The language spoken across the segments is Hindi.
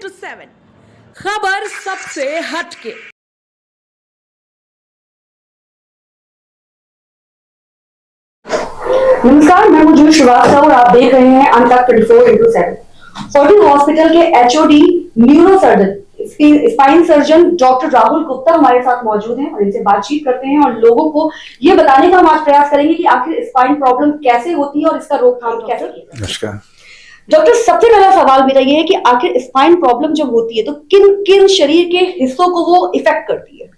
7 खबर सबसे हटके। नमस्कार, मैं हूं जूही श्रीवास्तव और आप देख रहे हैं अनटक 24/7। फोर्टिस हॉस्पिटल के HOD neuro surgeon spine surgeon doctor Rahul Gupta हमारे साथ मौजूद हैं और इनसे बातचीत करते हैं और लोगों को ये बताने का हम आज प्रयास करेंगे कि आखिर स्पाइन प्रॉब्लम कैसे होती है और इसका रोकथाम कैसे किया जाए। नमस्कार डॉक्टर, सबसे पहला सवाल मेरा ये है कि आखिर स्पाइन प्रॉब्लम जब होती है तो किन किन शरीर के हिस्सों को वो इफेक्ट करती है?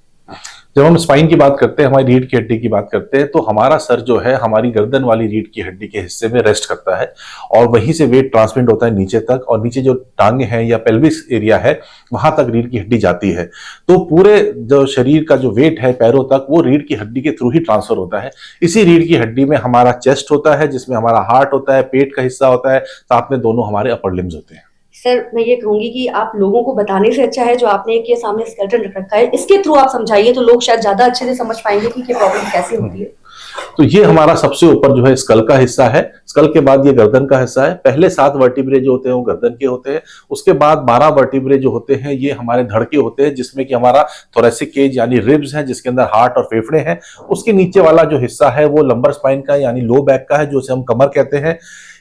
जब हम स्पाइन की बात करते हैं, हमारी रीढ़ की हड्डी की बात करते हैं, तो हमारा सर जो है हमारी गर्दन वाली रीढ़ की हड्डी के हिस्से में रेस्ट करता है और वहीं से वेट ट्रांसमिट होता है नीचे तक, और नीचे जो टांगे हैं या पेल्विस एरिया है वहां तक रीढ़ की हड्डी जाती है। तो पूरे जो शरीर का जो वेट है पैरों तक वो रीढ़ की हड्डी के थ्रू ही ट्रांसफर होता है। इसी रीढ़ की हड्डी में हमारा चेस्ट होता है, जिसमें हमारा हार्ट होता है, पेट का हिस्सा होता है, साथ में दोनों हमारे अपर लिम्स होते हैं। सर, मैं ये कहूंगी कि आप लोगों को बताने से अच्छा है जो आपने एक ये सामने स्केलेटन रख रखा है, इसके थ्रू आप समझाइए तो लोग शायद ज्यादा अच्छे से समझ पाएंगे कि ये प्रॉब्लम कैसे होती है। तो ये हमारा सबसे ऊपर जो है स्कल का हिस्सा है। स्कल के बाद ये गर्दन का हिस्सा है। पहले 7 वर्टिब्रे जो होते हैं वो गर्दन के होते हैं। उसके बाद 12 वर्टिब्रे जो होते हैं ये हमारे धड़ के होते हैं, जिसमें कि हमारा थोरेसिक केज यानी रिब्स है, जिसके अंदर हार्ट और फेफड़े हैं। उसके नीचे वाला जो हिस्सा है वो लंबर स्पाइन का यानी लो बैक का है, जो हम कमर कहते हैं।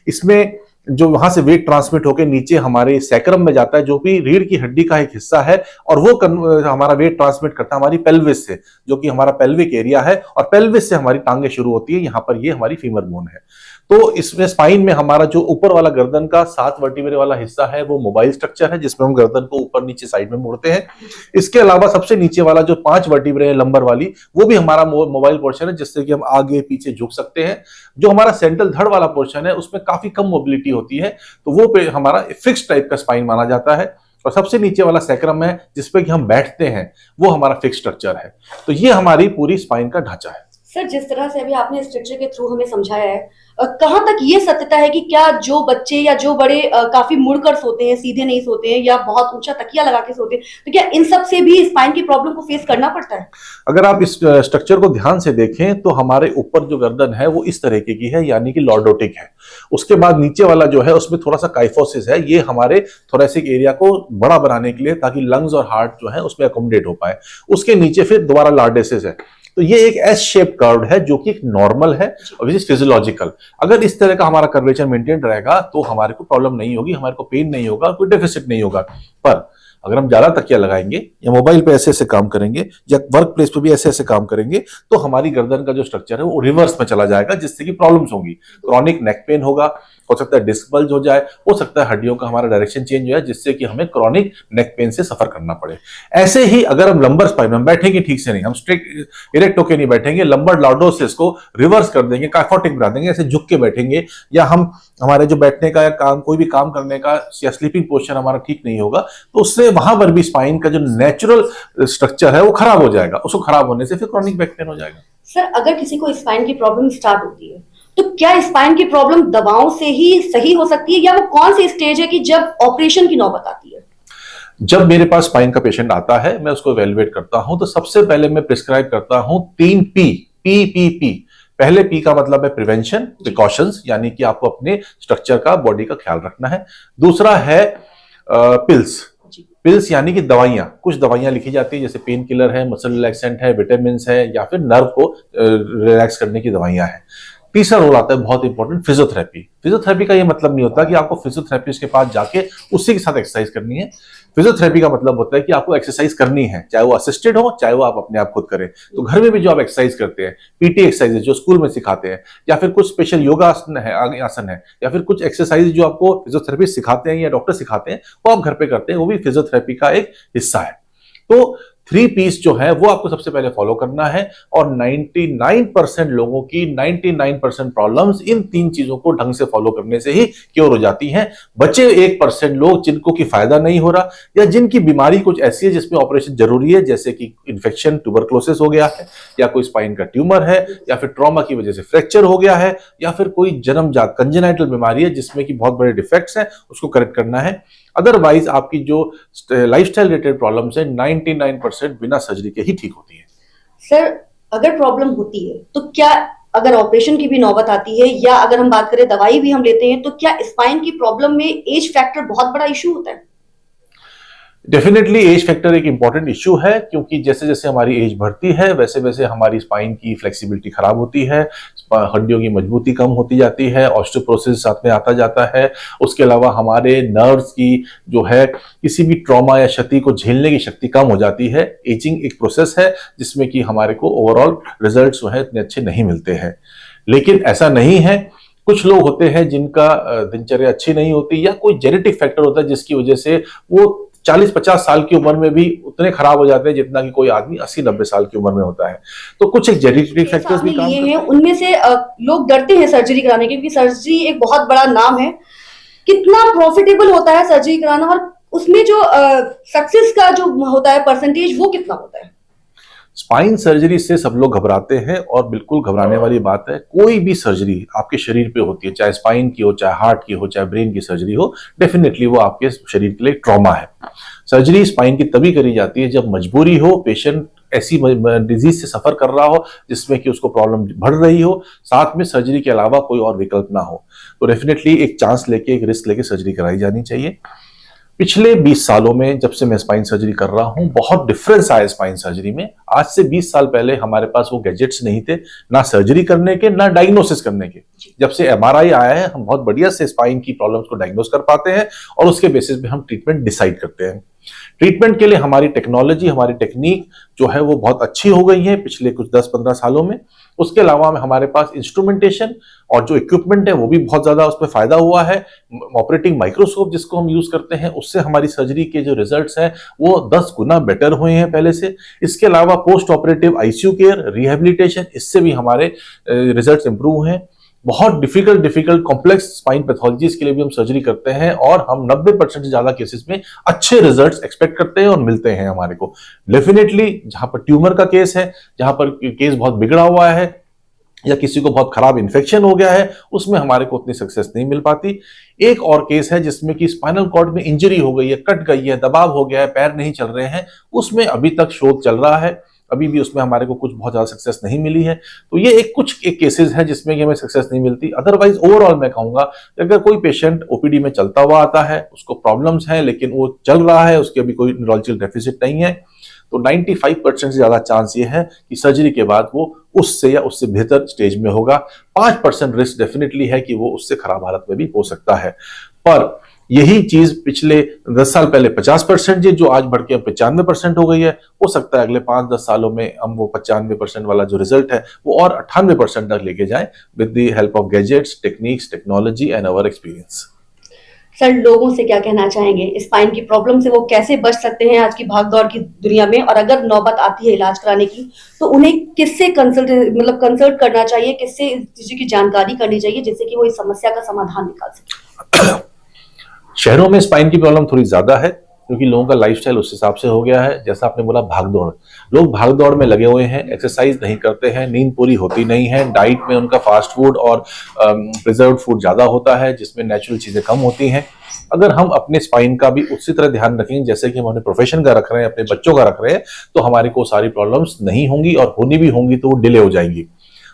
इसमें जो वहां से वेट ट्रांसमिट होकर नीचे हमारे सैक्रम में जाता है, जो कि रीढ़ की हड्डी का एक हिस्सा है, और वो हमारा वेट ट्रांसमिट करता है हमारी पेल्विस से, जो कि हमारा पेल्विक एरिया है, और पेल्विस से हमारी टांगे शुरू होती है। यहाँ पर ये हमारी फीमर बोन है। तो इसमें स्पाइन में हमारा जो ऊपर वाला गर्दन का 7 वर्टिब्रे वाला हिस्सा है वो मोबाइल स्ट्रक्चर है, जिसमें हम गर्दन को ऊपर नीचे साइड में मोड़ते हैं। इसके अलावा सबसे नीचे वाला जो 5 वर्टिब्रे है लंबर वाली, वो भी हमारा मोबाइल पोर्शन है, जिससे कि हम आगे पीछे झुक सकते हैं। जो हमारा सेंट्रल धड़ वाला पोर्शन है उसमें काफी कम मोबिलिटी होती है, तो वो पे हमारा फिक्स टाइप का स्पाइन माना जाता है। और सबसे नीचे वाला सैक्रम है जिसपे कि हम बैठते हैं, वो हमारा फिक्स स्ट्रक्चर है। तो ये हमारी पूरी स्पाइन का ढांचा है। सर, जिस तरह से अभी आपने स्ट्रक्चर के थ्रू हमें समझाया है, कहां तक ये सत्यता है कि क्या जो बच्चे या जो बड़े काफी मुड़कर सोते हैं, सीधे नहीं सोते हैं या बहुत ऊंचा तकिया लगा के सोते हैं, तो क्या इन सब से भी स्पाइन की प्रॉब्लम को फेस करना पड़ता है? अगर आप इस स्ट्रक्चर को ध्यान से देखें तो हमारे ऊपर जो गर्दन है वो इस तरीके की है, यानी कि लॉर्डोटिक है। उसके बाद नीचे वाला जो है उसमें थोड़ा सा काइफोसिस है। ये हमारे थोरेसिक एरिया को बड़ा बनाने के लिए, ताकि लंग्स और हार्ट जो है उसमें अकोमोडेट हो पाए। उसके नीचे फिर दोबारा लॉर्डेसिस है। तो ये एक एस शेप कर्व है, जो कि एक नॉर्मल है और विच इज फिजियोलॉजिकल। अगर इस तरह का हमारा कर्वेचर मेंटेन रहेगा तो हमारे को प्रॉब्लम नहीं होगी, हमारे को पेन नहीं होगा, कोई डेफिसिट नहीं होगा। पर अगर हम ज्यादा तकिया लगाएंगे या मोबाइल पे ऐसे ऐसे काम करेंगे या वर्क प्लेस पे भी ऐसे ऐसे काम करेंगे, तो हमारी गर्दन का जो स्ट्रक्चर है वो रिवर्स में चला जाएगा, जिससे कि प्रॉब्लम्स होंगी। क्रॉनिक नेक पेन होगा, हो सकता है डिस्क बल्ज हो जाए, हो सकता है हड्डियों का हमारा डायरेक्शन चेंज हो जाए, जिससे कि हमें क्रॉनिक नेक पेन से सफर करना पड़े। ऐसे ही अगर हम लंबर स्पाइन में बैठेंगे ठीक से नहीं, हम स्ट्रेट इरेक्ट होकर नहीं बैठेंगे, लंबर लॉर्डोसिस को रिवर्स कर देंगे, काइफोटिक बना देंगे, ऐसे झुक के बैठेंगे, या हम हमारे जो बैठने का या काम कोई भी काम करने का या स्लीपिंग पोस्चर हमारा ठीक नहीं होगा, तो उससे वहां पर भी स्पाइन का जो नेचुरल स्ट्रक्चर है वो खराब हो जाएगा। उसको खराब होने से फिर क्रॉनिक बैक पेन हो जाएगा। सर, अगर किसी को स्पाइन की प्रॉब्लम स्टार्ट होती है तो क्या स्पाइन की प्रॉब्लम दवाओं से ही सही हो सकती है, या वो कौन सी स्टेज है कि जब ऑपरेशन की नौबत आती है? जब मेरे पास स्पाइन का पेशेंट आता है, मैं उसको इवैल्यूएट करता हूं, तो सबसे पहले मैं प्रिस्क्राइब करता हूं 3 पी। पहले पी का मतलब है प्रिवेंशन, प्रिकॉशंस, यानी कि आपको अपने स्ट्रक्चर का, बॉडी का ख्याल रखना है। दूसरा है पिल्स यानी कि दवाइयां। कुछ दवाइयां लिखी जाती है, जैसे पेन किलर है, मसल रिलैक्सेंट है, विटामिन है, या फिर नर्व को रिलैक्स करने की दवाइयां हैं। तीसरा रोल आता है बहुत इंपॉर्टेंट, फिजियोथेरेपी। फिजियोथेरेपी का ये मतलब नहीं होता कि आपको फिजियोथेरेपिस्ट के पास जाके उसी के साथ एक्सरसाइज करनी है। फिजियोथेरेपी का मतलब होता है कि आपको एक्सरसाइज करनी है, चाहे वो असिस्टेड हो, चाहे वो आप अपने आप खुद करें। तो घर में भी जो आप एक्सरसाइज करते हैं, पीटी एक्सरसाइज जो स्कूल में सिखाते हैं, या फिर कुछ स्पेशल योगा आसन है, या फिर कुछ एक्सरसाइज जो आपको फिजियोथेरेपिस्ट सिखाते हैं या डॉक्टर सिखाते हैं, वो आप घर पे करते हैं, वो भी फिजियोथेरेपी का एक हिस्सा है। तो 3 पीस जो है वो आपको सबसे पहले फॉलो करना है, और 99% लोगों की 99% प्रॉब्लम्स इन 3 चीजों को ढंग से फॉलो करने से ही क्योर हो जाती हैं। बचे 1% लोग जिनको की फायदा नहीं हो रहा, या जिनकी बीमारी कुछ ऐसी है जिसमें ऑपरेशन जरूरी है, जैसे कि इन्फेक्शन, ट्यूबरक्लोसिस हो गया है, या कोई स्पाइन का ट्यूमर है, या फिर ट्रॉमा की वजह से फ्रैक्चर हो गया है, या फिर कोई जन्मजात कंजेनाइटल बीमारी है जिसमें कि बहुत बड़े डिफेक्ट्स हैं, उसको करेक्ट करना है। अदरवाइज आपकी जो लाइफस्टाइल रिलेटेड प्रॉब्लम्स है 99% बिना सर्जरी के ही ठीक होती है। सर, अगर प्रॉब्लम होती है तो क्या, अगर ऑपरेशन की भी नौबत आती है, या अगर हम बात करें दवाई भी हम लेते हैं, तो क्या स्पाइन की प्रॉब्लम में एज फैक्टर बहुत बड़ा इशू होता है? डेफिनेटली एज फैक्टर एक इंपॉर्टेंट इश्यू है, क्योंकि जैसे जैसे हमारी एज बढ़ती है वैसे वैसे हमारी स्पाइन की फ्लेक्सिबिलिटी खराब होती है, हड्डियों की मजबूती कम होती जाती है, ऑस्टियोपोरोसिस साथ में आता जाता है। उसके अलावा हमारे नर्व्स की जो है किसी भी ट्रॉमा या क्षति को झेलने की शक्ति कम हो जाती है। एजिंग एक प्रोसेस है जिसमें कि हमारे को ओवरऑल रिजल्ट्स जो है इतने अच्छे नहीं मिलते हैं। लेकिन ऐसा नहीं है, कुछ लोग होते हैं जिनका दिनचर्या अच्छी नहीं होती या कोई जेनेटिक फैक्टर होता है जिसकी वजह से वो 40-50 साल की उम्र में भी उतने खराब हो जाते हैं जितना कि कोई आदमी 80-90 साल की उम्र में होता है। तो कुछ एक जेनेटिक फैक्टर्स भी काम लिए हैं, उनमें से लोग डरते हैं सर्जरी कराने के, क्योंकि सर्जरी एक बहुत बड़ा नाम है। कितना प्रॉफिटेबल होता है सर्जरी कराना, और उसमें जो सक्सेस का जो होता है परसेंटेज, वो कितना होता है? स्पाइन सर्जरी से सब लोग घबराते हैं और बिल्कुल घबराने वाली बात है। कोई भी सर्जरी आपके शरीर पे होती है, चाहे स्पाइन की हो, चाहे हार्ट की हो, चाहे ब्रेन की सर्जरी हो, डेफिनेटली वो आपके शरीर के लिए ट्रॉमा है। सर्जरी स्पाइन की तभी करी जाती है जब मजबूरी हो, पेशेंट ऐसी डिजीज से सफर कर रहा हो जिसमें कि उसको प्रॉब्लम बढ़ रही हो, साथ में सर्जरी के अलावा कोई और विकल्प ना हो, तो डेफिनेटली एक चांस लेके, एक रिस्क लेके सर्जरी कराई जानी चाहिए। पिछले 20 सालों में जब से मैं स्पाइन सर्जरी कर रहा हूं, बहुत डिफरेंस आया स्पाइन सर्जरी में। आज से 20 साल पहले हमारे पास वो गैजेट्स नहीं थे, ना सर्जरी करने के, ना डायग्नोसिस करने के। जब से एमआरआई आया है, हम बहुत बढ़िया से स्पाइन की प्रॉब्लम्स को डायग्नोस कर पाते हैं और उसके बेसिस पे हम ट्रीटमेंट डिसाइड करते हैं। ट्रीटमेंट के लिए हमारी टेक्नोलॉजी, हमारी टेक्निक जो है वो बहुत अच्छी हो गई है पिछले कुछ 10-15 सालों में। उसके अलावा हमारे पास इंस्ट्रूमेंटेशन और जो इक्विपमेंट है वो भी बहुत ज्यादा उसमें फायदा हुआ है। ऑपरेटिंग माइक्रोस्कोप जिसको हम यूज करते हैं, उससे हमारी सर्जरी के जो रिजल्ट्स हैं वो 10 गुना बेटर हुए हैं पहले से। इसके अलावा post operative ICU care, rehabilitation, इससे भी हमारे रिजल्ट्स इंप्रूव हैं। बहुत डिफिकल्ट कॉम्प्लेक्स स्पाइन पैथोलॉजीज के लिए भी हम सर्जरी करते हैं और हम 90% से ज्यादा केसेस में अच्छे रिजल्ट्स एक्सपेक्ट करते हैं और मिलते हैं हमारे को। डेफिनेटली जहां पर ट्यूमर का केस है, जहां पर केस बहुत बिगड़ा हुआ है या किसी को बहुत खराब इन्फेक्शन हो गया है, उसमें हमारे को उतनी सक्सेस नहीं मिल पाती। एक और केस है जिसमें कि स्पाइनल कॉर्ड में इंजरी हो गई है, कट गई है, दबाव हो गया है, पैर नहीं चल रहे हैं, उसमें अभी तक शोध चल रहा है, अभी भी उसमें हमारे को कुछ बहुत ज्यादा सक्सेस नहीं मिली है। तो ये कुछ केसेस हैं जिसमें कि हमें सक्सेस नहीं मिलती। अदरवाइज ओवरऑल मैं कहूंगा अगर कोई पेशेंट ओपीडी में चलता हुआ आता है, उसको प्रॉब्लम्स हैं लेकिन वो चल रहा है, उसके अभी कोई न्यूरोलॉजिकल डेफिसिट नहीं है, तो 95% से ज्यादा चांस ये है कि सर्जरी के बाद वो उससे या उससे बेहतर स्टेज में होगा। 5% रिस्क डेफिनेटली है कि वो उससे खराब हालत में भी हो सकता है। पर यही चीज पिछले 10 साल पहले 50% जो आज बढ़ के 95% हो गई है, हो सकता है अगले 5-10 सालों में हम वो 95% वाला जो रिजल्ट है वो और 98% तक लेके जाएं with the help of gadgets, techniques, technology and our experience. Sir, लोगों से क्या कहना चाहेंगे? स्पाइन की प्रॉब्लम से वो कैसे बच सकते हैं आज की भागदौड़ की दुनिया में, और अगर नौबत आती है इलाज कराने की तो उन्हें किससे कंसल्ट करना चाहिए, किससे इस चीज की जानकारी करनी चाहिए जिससे कि वो इस समस्या का समाधान निकाल सके? शहरों में स्पाइन की प्रॉब्लम थोड़ी ज्यादा है क्योंकि लोगों का लाइफस्टाइल उस हिसाब से हो गया है। जैसा आपने बोला भागदौड़, लोग भागदौड़ में लगे हुए हैं, एक्सरसाइज नहीं करते हैं, नींद पूरी होती नहीं है, डाइट में उनका फास्ट फूड और प्रिजर्व्ड फूड ज्यादा होता है जिसमें नेचुरल चीजें कम होती हैं। अगर हम अपने स्पाइन का भी उसी तरह ध्यान रखेंगे जैसे कि हम अपने प्रोफेशन का रख रहे हैं, अपने बच्चों का रख रहे हैं, तो हमारे को सारी प्रॉब्लम्स नहीं होंगी और होनी भी होंगी तो वो डिले हो जाएंगी।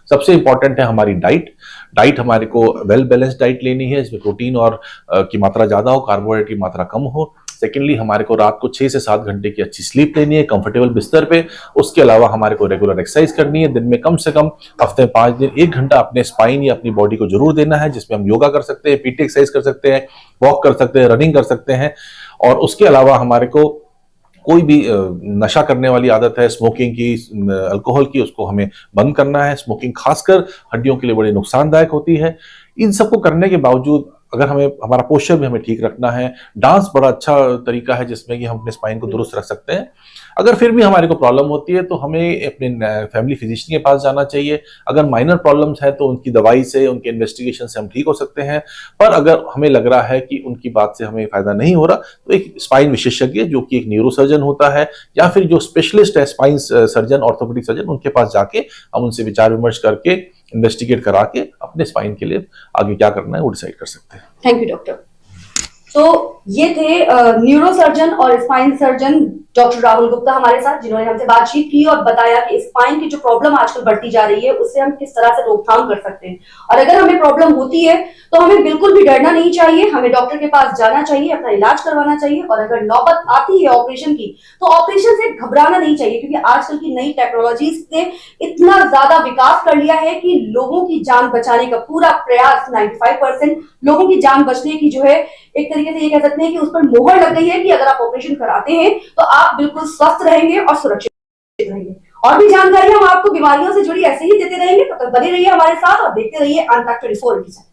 सबसे इंपॉर्टेंट है हमारी डाइट हमारे को वेल बैलेंस्ड डाइट लेनी है, इसमें प्रोटीन और की मात्रा ज्यादा हो, कार्बोहाइड्रेट की मात्रा कम हो। सेकेंडली हमारे को रात को 6 से 7 घंटे की अच्छी स्लीप लेनी है कंफर्टेबल बिस्तर पे। उसके अलावा हमारे को रेगुलर एक्सरसाइज करनी है, दिन में कम से कम हफ्ते में 5 दिन 1 घंटा अपने स्पाइन या अपनी बॉडी को जरूर देना है, जिसमें हम योगा कर सकते हैं, पीटी एक्सरसाइज कर सकते हैं, वॉक कर सकते हैं, रनिंग कर सकते हैं। और उसके अलावा हमारे को कोई भी नशा करने वाली आदत है, स्मोकिंग की, अल्कोहल की, उसको हमें बंद करना है। स्मोकिंग खासकर हड्डियों के लिए बड़ी नुकसानदायक होती है। इन सबको करने के बावजूद अगर हमें हमारा पोस्चर भी हमें ठीक रखना है, डांस बड़ा अच्छा तरीका है जिसमें कि हम अपने स्पाइन को दुरुस्त रख सकते हैं। अगर फिर भी हमारे को प्रॉब्लम होती है तो हमें अपने फैमिली फिजिशियन के पास जाना चाहिए। अगर माइनर प्रॉब्लम्स है तो उनकी दवाई से, उनके इन्वेस्टिगेशन से हम ठीक हो सकते हैं। पर अगर हमें लग रहा है कि उनकी बात से हमें फायदा नहीं हो रहा तो एक स्पाइन विशेषज्ञ जो कि एक न्यूरोसर्जन होता है या फिर जो स्पेशलिस्ट है स्पाइन सर्जन, ऑर्थोपेडिक सर्जन, उनके पास जाके हम उनसे विचार विमर्श करके इन्वेस्टिगेट करा के अपने स्पाइन के लिए आगे क्या करना है वो डिसाइड कर सकते हैं। Thank you doctor. तो ये थे न्यूरो सर्जन और spine surgeon doctor Rahul Gupta हमारे साथ, जिन्होंने हमसे बातचीत की और बताया कि स्पाइन की जो प्रॉब्लम आजकल बढ़ती जा रही है उससे हम किस तरह से रोकथाम कर सकते हैं। और अगर हमें प्रॉब्लम होती है तो हमें बिल्कुल भी डरना नहीं चाहिए, हमें डॉक्टर के पास जाना चाहिए, अपना इलाज करवाना चाहिए। और अगर नौबत आती है ऑपरेशन की तो ऑपरेशन से घबराना नहीं चाहिए, क्योंकि आजकल की नई टेक्नोलॉजी ने इतना ज्यादा विकास कर लिया है कि लोगों की जान बचाने का पूरा प्रयास 95% लोगों की जान बचने की जो है एक तरीके से ये कह सकते हैं कि उस पर मोहर लग गई है कि अगर आप ऑपरेशन कराते हैं तो आप बिल्कुल स्वस्थ रहेंगे और सुरक्षित रहेंगे। और भी जानकारी हम आपको बीमारियों से जुड़ी ऐसे ही देते रहेंगे, तब तक बने रहिए हमारे साथ और देखते रहिए आज तक 24 इंटू 7।